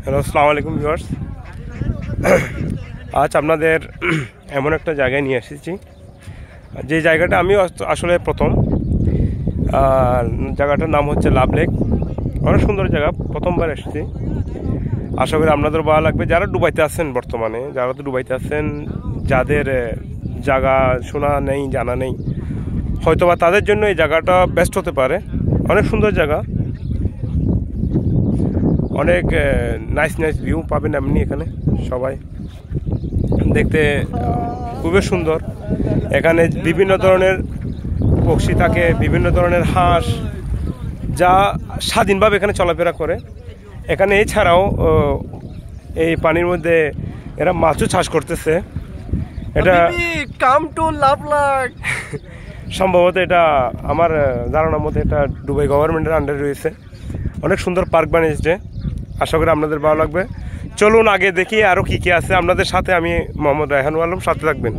Hello, আসসালামু আলাইকুম viewers. আজ আপনাদের এমন একটা জায়গায় নিয়ে এসেছি যে জায়গাটা আমি আসলে প্রথম। জায়গাটার নাম হচ্ছে লাভ লেক। অনেক সুন্দর জায়গা, প্রথমবার এসেছি। আশা করি আপনাদের ভালো লাগবে। যারা দুবাইতে আছেন, বর্তমানে যারা তো দুবাইতে আছেন, যাদের জায়গা শোনা নেই, জানা নেই, হয়তোবা তাদের জন্য এই জায়গাটা বেস্ট হতে পারে। অনেক সুন্দর জায়গা, অনেক নাইস ভিউ পাবেন আপনি এখানে। সবাই দেখতে খুবই সুন্দর। এখানে বিভিন্ন ধরনের পক্ষী থাকে, বিভিন্ন ধরনের হাঁস, যা স্বাধীনভাবে এখানে চলাফেরা করে। এখানে এছাড়াও এই পানির মধ্যে এরা মাছও চাষ করতেছে। এটা কাম টু লাভ লেক। সম্ভবত এটা আমার ধারণার মধ্যে এটা দুবাই গভর্নমেন্টের আন্ডারে রয়েছে। অনেক সুন্দর পার্ক বানিয়েছে। আশা করি আপনাদের ভালো লাগবে। চলুন আগে দেখি আরও কী কী আছে আপনাদের সাথে। আমি মোহাম্মদ রায়হানুল আলম, সাথে থাকবেন।